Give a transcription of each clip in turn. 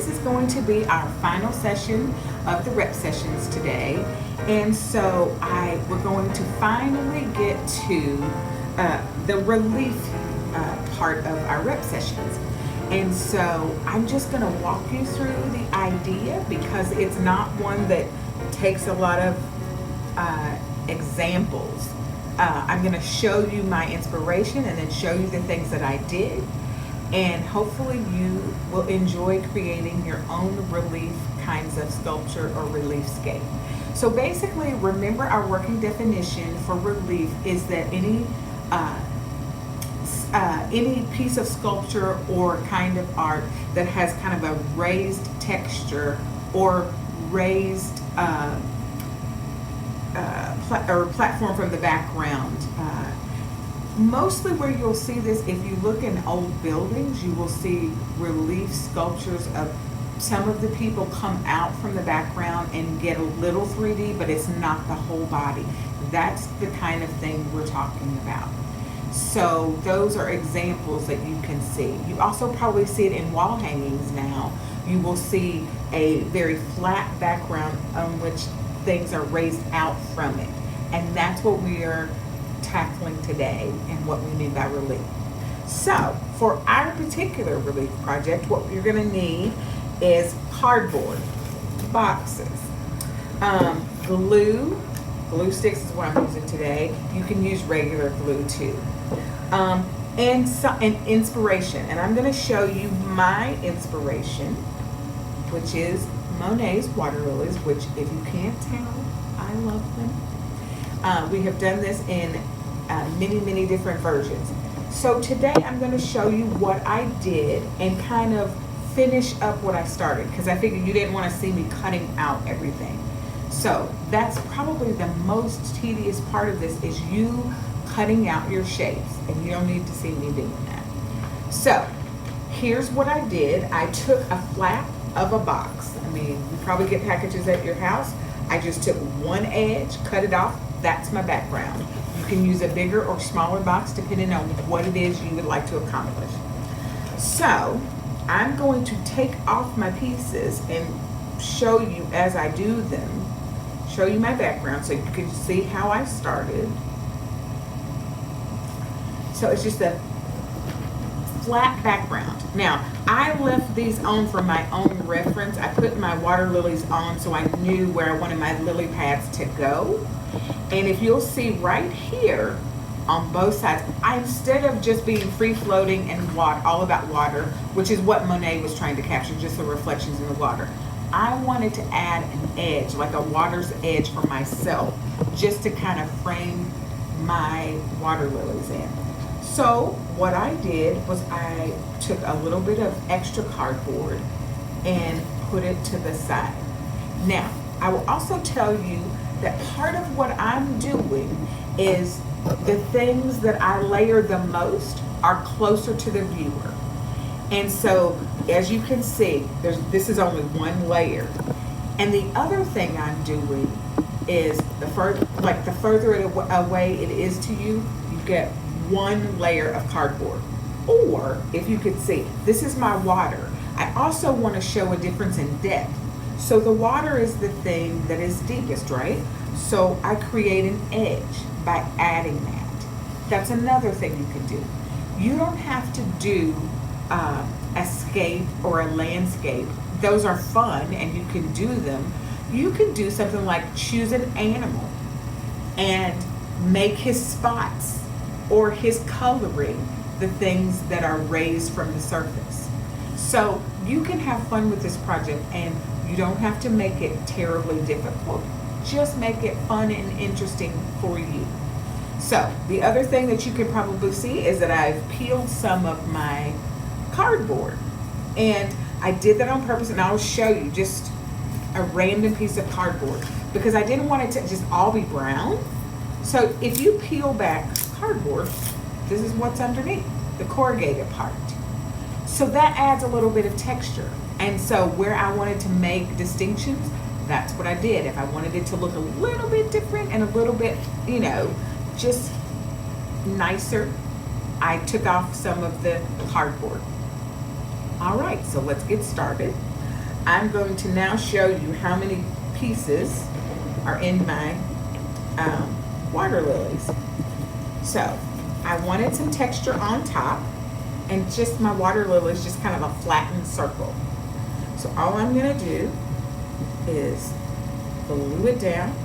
this is going to be our final session of the rep sessions today. And so we're going to finally get to the relief part of our rep sessions. And so I'm just going to walk you through the idea because it's not one that takes a lot of examples. I'm going to show you my inspiration and then show you the things that I did. And hopefully you will enjoy creating your own relief kinds of sculpture or relief scape. So basically, remember our working definition for relief is that any piece of sculpture or kind of art that has kind of a raised texture or raised or platform from the background. Mostly where you'll see this, if you look in old buildings, you will see relief sculptures of some of the people come out from the background and get a little 3D, but it's not the whole body. That's the kind of thing we're talking about. So those are examples that you can see. You also probably see it in wall hangings now. You will see a very flat background on which things are raised out from it. And that's what we are tackling today and what we mean by relief. So for our particular relief project, what you're going to need is cardboard, boxes, glue sticks is what I'm using today. You can use regular glue too. And inspiration. And I'm going to show you my inspiration, which is Monet's water lilies, which if you can't tell, I love them. We have done this in many different versions. So today I'm going to show you what I did and kind of finish up what I started, because I figured you didn't want to see me cutting out everything. So that's probably the most tedious part of this, is you cutting out your shapes, and you don't need to see me doing that. So here's what I did. I took a flap of a box. I mean, you probably get packages at your house. I just took one edge, cut it off. That's my background. You can use a bigger or smaller box depending on what it is you would like to accomplish. So I'm going to take off my pieces and show you as I do them, show you my background so you can see how I started. So it's just a flat background. Now, I left these on for my own reference. I put my water lilies on so I knew where I wanted my lily pads to go. And if you'll see right here on both sides, instead of just being free floating and all about water, which is what Monet was trying to capture, just the reflections in the water, I wanted to add an edge, like a water's edge for myself, just to kind of frame my water lilies in. So what I did was I took a little bit of extra cardboard and put it to the side. Now, I will also tell you that part of what I'm doing is the things that I layer the most are closer to the viewer. And so, as you can see, this is only one layer. And the other thing I'm doing is the further away it is to you, you get one layer of cardboard. Or, if you could see, this is my water. I also want to show a difference in depth. So the water is the thing that is deepest, right? So I create an edge by adding that. That's another thing you can do. You don't have to do a scape or a landscape. Those are fun and you can do them. You can do something like choose an animal and make his spots or his coloring the things that are raised from the surface. So you can have fun with this project, and you don't have to make it terribly difficult. Just make it fun and interesting for you. So the other thing that you can probably see is that I've peeled some of my cardboard, and I did that on purpose, and I'll show you just a random piece of cardboard because I didn't want it to just all be brown. So if you peel back cardboard, this is what's underneath, the corrugated part. So that adds a little bit of texture. And so where I wanted to make distinctions, that's what I did. If I wanted it to look a little bit different and a little bit, just nicer, I took off some of the cardboard. All right, so let's get started. I'm going to now show you how many pieces are in my water lilies. So I wanted some texture on top, and just my water lilies just kind of a flattened circle. So all I'm going to do is glue it down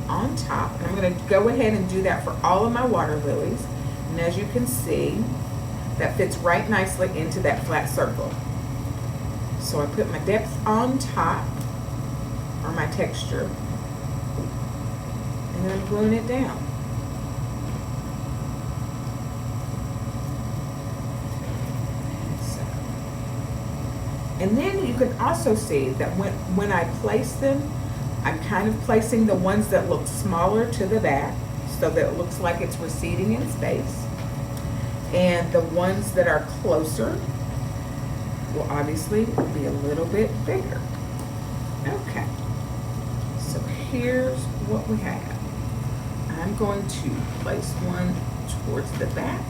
on top, and I'm going to go ahead and do that for all of my water lilies. And as you can see, that fits right nicely into that flat circle. So I put my depth on top, or my texture, and then I'm gluing it down. And then you can also see that when I place them, I'm kind of placing the ones that look smaller to the back so that it looks like it's receding in space. And the ones that are closer will obviously be a little bit bigger. Okay, so here's what we have. I'm going to place one towards the back.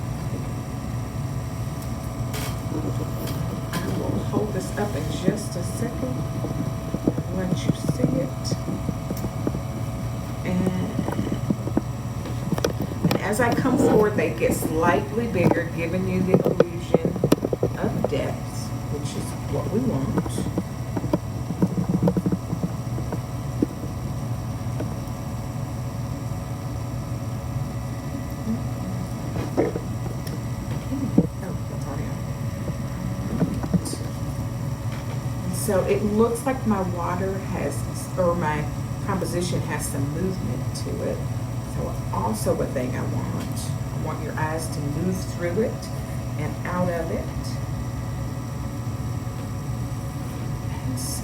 I will hold this up in just a second and let you see it. And as I come forward, they get slightly bigger, giving you the illusion of depth, which is what we want. So it looks like my water has, or my composition has some movement to it. So also a thing I want your eyes to move through it and out of it. And so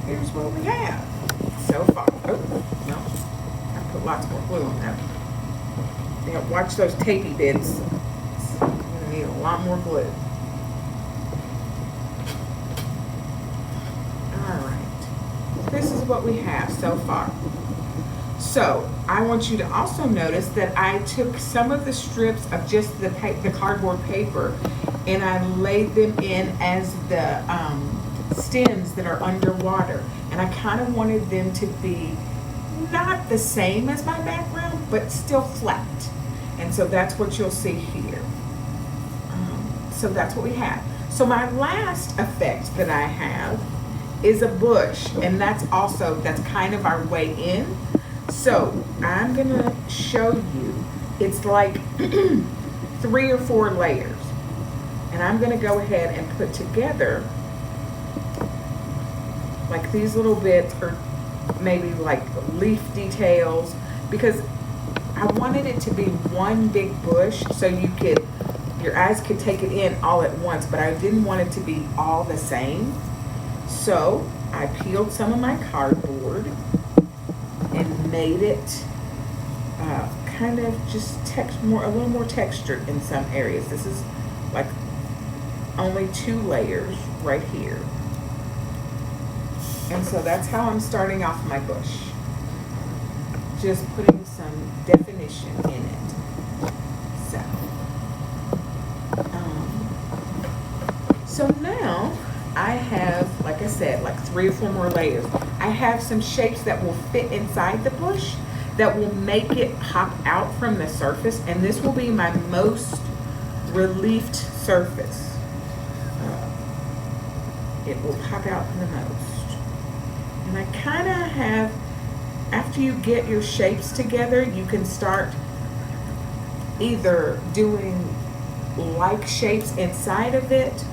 here's what we have so far. Oh, no, I put lots more glue on that. Yeah, watch those tapey bits. I'm gonna need a lot more glue. This is what we have so far. So I want you to also notice that I took some of the strips of just the cardboard paper and I laid them in as the stems that are underwater. And I kind of wanted them to be not the same as my background, but still flat. And so that's what you'll see here. So that's what we have. So my last effect that I have is a bush, and that's kind of our way in. So I'm gonna show you, it's like 3 or 4 layers, and I'm gonna go ahead and put together like these little bits, or maybe like leaf details, because I wanted it to be one big bush so your eyes could take it in all at once, but I didn't want it to be all the same. So I peeled some of my cardboard and made it kind of just a little more textured in some areas. This is like only 2 layers right here. And so that's how I'm starting off my bush. Just putting some definition in it. So now I have, like I said, like 3 or 4 more layers. I have some shapes that will fit inside the bush that will make it pop out from the surface, and this will be my most relieved surface. It will pop out the most. And I kind of have, after you get your shapes together, you can start either doing like shapes inside of it,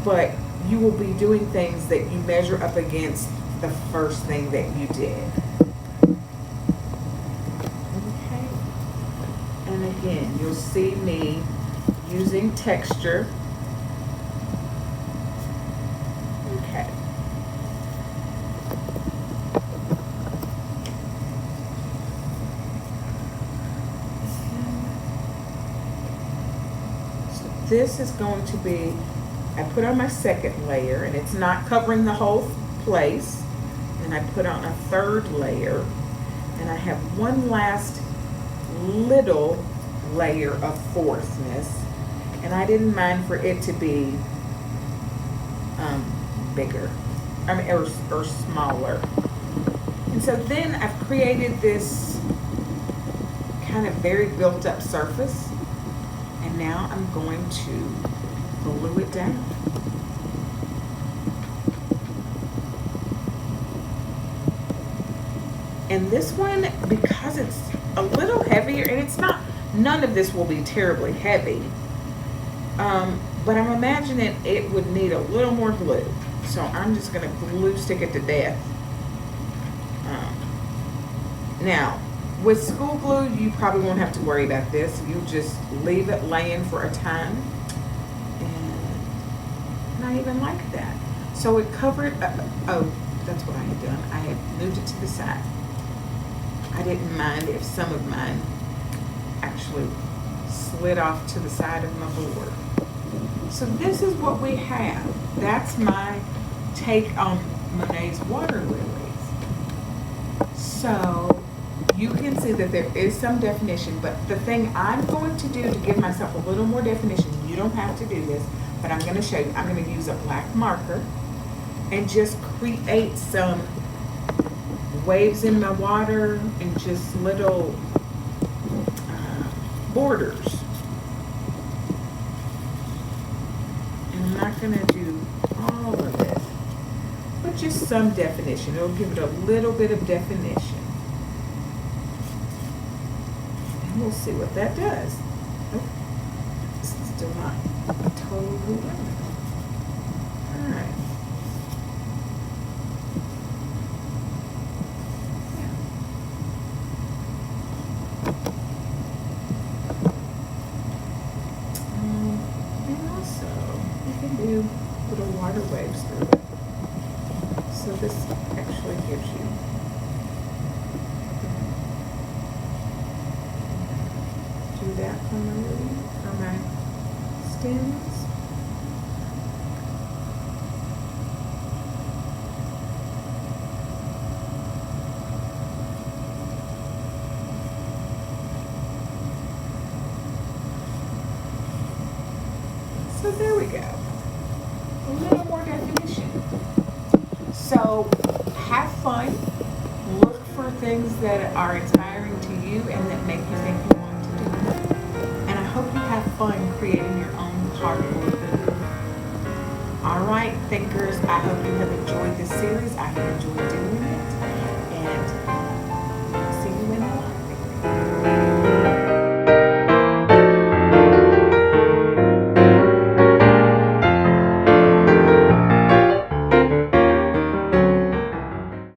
but you will be doing things that you measure up against the first thing that you did. Okay. And again, you'll see me using texture. Okay. So this is going to be, I put on my second layer, and it's not covering the whole place. And I put on a third layer, and I have one last little layer of fourthness. And I didn't mind for it to be bigger, I mean, or smaller. And so then I've created this kind of very built up surface, and now I'm going to glue it down. And this one, because it's a little heavier, and it's not, none of this will be terribly heavy, but I'm imagining it would need a little more glue. So I'm just going to glue stick it to death. Now, with school glue, you probably won't have to worry about this. You just leave it laying for a time. And I even like that. So it covered, oh, that's what I had done. I had moved it to the side. I didn't mind if some of mine actually slid off to the side of my board. So this is what we have. That's my take on Monet's water lilies. So you can see that there is some definition, but the thing I'm going to do to give myself a little more definition, you don't have to do this, but I'm going to show you. I'm going to use a black marker and just create some waves in my water and just little borders. And I'm not going to do all of it, but just some definition. It'll give it a little bit of definition. And we'll see what that does. Oh, this is still not totally done. All right. And also, you can do little water waves through it. So this actually gives you do that for my stems. So there we go. A little more definition. So have fun. Look for things that are inspiring to you and that make you think you want to do it. And I hope you have fun creating your own cardboard balloon. All right, thinkers, I hope you have enjoyed this series. I have enjoyed doing it.